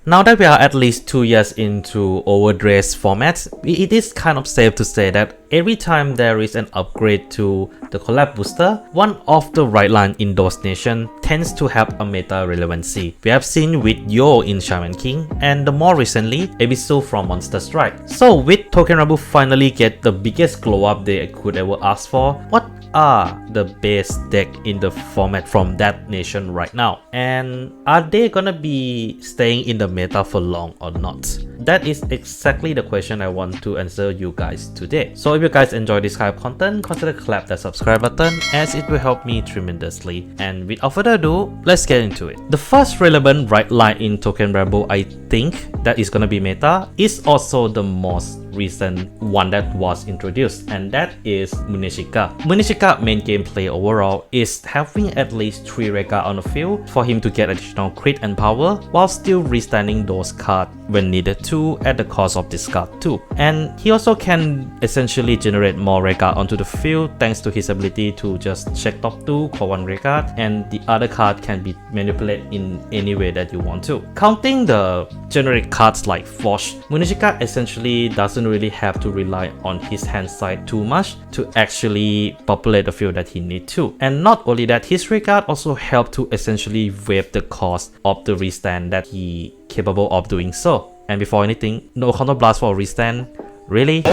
Now that we are at least 2 years into overdressed formats, it is kind of safe to say that every time there is an upgrade to the collab booster, one of the right line in those nations tends to have a meta relevancy. We have seen with Yo in Shaman King, and the more recently, Ebisu from Monster Strike. So with TOUKEN RANBU finally get the biggest glow up they could ever ask for, what are the base deck in the format from that nation right now, and are they gonna be staying in the meta for long or not? That is exactly the question I want to answer you guys today. So if you guys enjoy this kind of content, consider clap that subscribe button as it will help me tremendously. And without further ado, let's get into it. The first relevant right line in TOUKEN RANBU I think that is gonna be meta is also the most recent one that was introduced, and that is Munichika. Munichika main gameplay overall is having at least 3 Rega on the field for him to get additional crit and power while still restanding those cards when needed to at the cost of discard too. And he also can essentially generate more Rega onto the field thanks to his ability to just check top 2, call 1 Rega, and the other card can be manipulated in any way that you want to. Counting the generic cards like Forge, Munichika essentially doesn't really have to rely on his hand side too much to actually populate the field that he needs to. And not only that, his regard also help to essentially waive the cost of the restand that he capable of doing so. And before anything, no counter blast for restand? Really?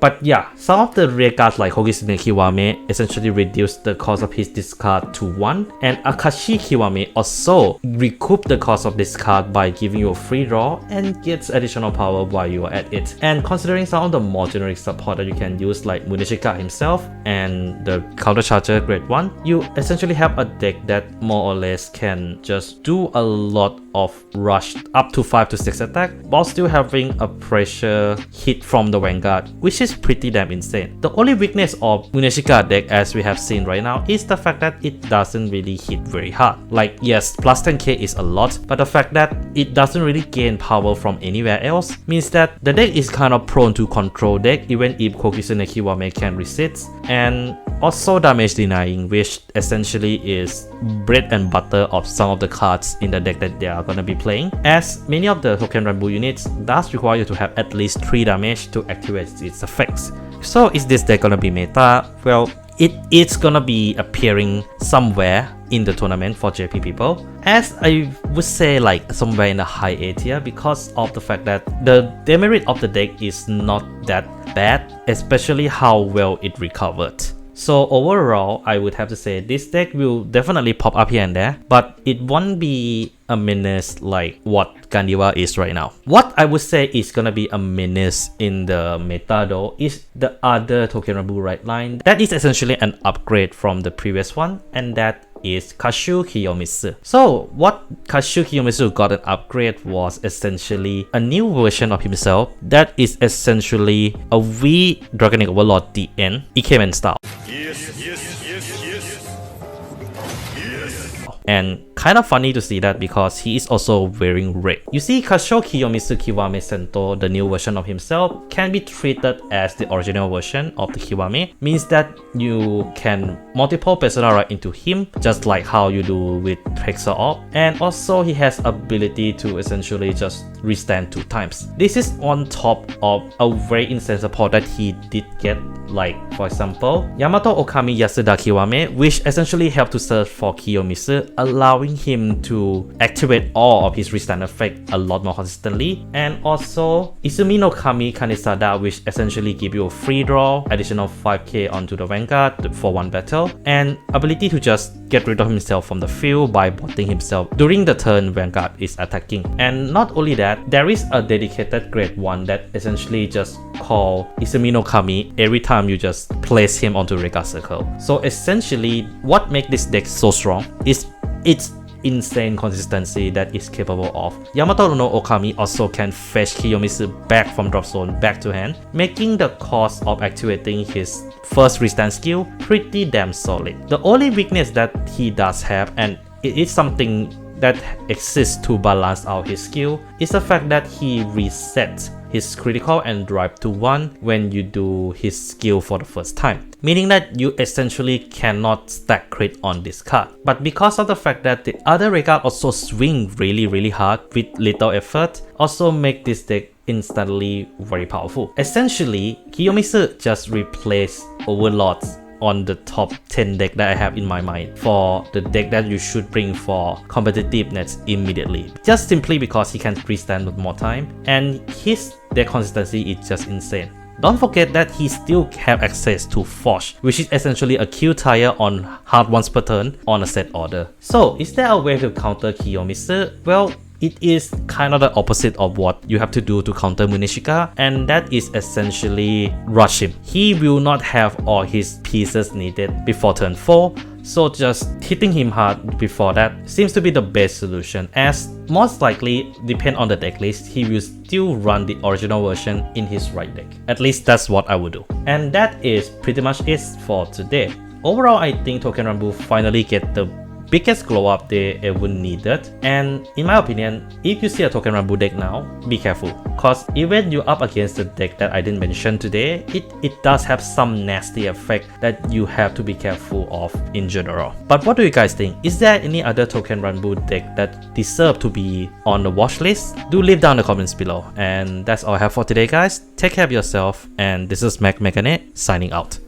But yeah, some of the rare cards like Hogisune Kiwame essentially reduce the cost of his discard to 1, and Akashi Kiwame also recoup the cost of this card by giving you a free draw and gets additional power while you are at it. And considering some of the more generic support that you can use like Munichika himself and the counter charger grade 1, you essentially have a deck that more or less can just do a lot of rush up to 5 to 6 attack while still having a pressure hit from the Vanguard, which is pretty damn insane. The only weakness of Munichika deck as we have seen right now is the fact that it doesn't really hit very hard. Like yes, plus 10k is a lot, but the fact that it doesn't really gain power from anywhere else means that the deck is kind of prone to control deck even if Hogisune Kiwame can resist, and also damage denying, which essentially is bread and butter of some of the cards in the deck that they are gonna be playing, as many of the TOUKEN RANBU units does require you to have at least 3 damage to activate its effects. So is this deck gonna be meta? Well, it is gonna be appearing somewhere in the tournament for JP people, as I would say like somewhere in the high A tier, because of the fact that the demerit of the deck is not that bad, especially how well it recovered. So overall, I would have to say this deck will definitely pop up here and there, but it won't be a menace like what Gandiwa is right now. What I would say is gonna be a menace in the meta though is the other TOUKEN RANBU right line that is essentially an upgrade from the previous one, and that is Kashu Kiyomisu. So what Kashu Kiyomisu got an upgrade was essentially a new version of himself that is essentially a V Draconic Overlord DN Ikemen style. And kind of funny to see that because he is also wearing red. You see, Kasho Kiyomisu Kiwame Sento, the new version of himself, can be treated as the original version of the Kiwame, means that you can multiple persona right into him, just like how you do with Hexer Orb, and also he has ability to essentially just restand 2 times. This is on top of a very insane support that he did get, like for example, Yamato Okami Yasuda Kiwame, which essentially helped to search for Kiyomisu, allowing him to activate all of his restand effect a lot more consistently, and also Izumi no Kami Kanesada, which essentially give you a free draw, additional 5k onto the Vanguard for 1 battle, and ability to just get rid of himself from the field by botting himself during the turn Vanguard is attacking. And not only that, there is a dedicated grade 1 that essentially just call Izumi no Kami every time you just place him onto Rega Circle. So essentially, what makes this deck so strong is its insane consistency that it's capable of. Yamato no Okami also can fetch Kiyomisu back from drop zone back to hand, making the cost of activating his first restand skill pretty damn solid. The only weakness that he does have, and it is something that exists to balance out his skill, is the fact that he resets his critical and drive to 1 when you do his skill for the first time. meaning that you essentially cannot stack crit on this card. But because of the fact that the other red card also swing really hard with little effort, also make this deck instantly very powerful. Essentially, Kiyomisu just replaced Overlords on the top 10 deck that I have in my mind for the deck that you should bring for competitiveness immediately. Just simply because he can freestand with more time, and his deck consistency is just insane. Don't forget that he still have access to Forge, which is essentially a Q tire on hard once per turn on a set order. So is there a way to counter Kiyomisu? Well, it is kind of the opposite of what you have to do to counter Munichika, and that is essentially rush him. He will not have all his pieces needed before turn 4, so just hitting him hard before that seems to be the best solution, as most likely, depend on the deck list, he will still run the original version in his right deck. At least that's what I would do. And that is pretty much it for today. Overall, I think TOUKEN RANBU finally get the biggest glow up they ever needed, and in my opinion, if you see a TOUKEN RANBU deck now, be careful, cause even you're up against the deck that I didn't mention today, it does have some nasty effect that you have to be careful of in general. But what do you guys think? Is there any other TOUKEN RANBU deck that deserve to be on the watch list? Do leave down in the comments below. And that's all I have for today, guys. Take care of yourself, and this is McMegane signing out.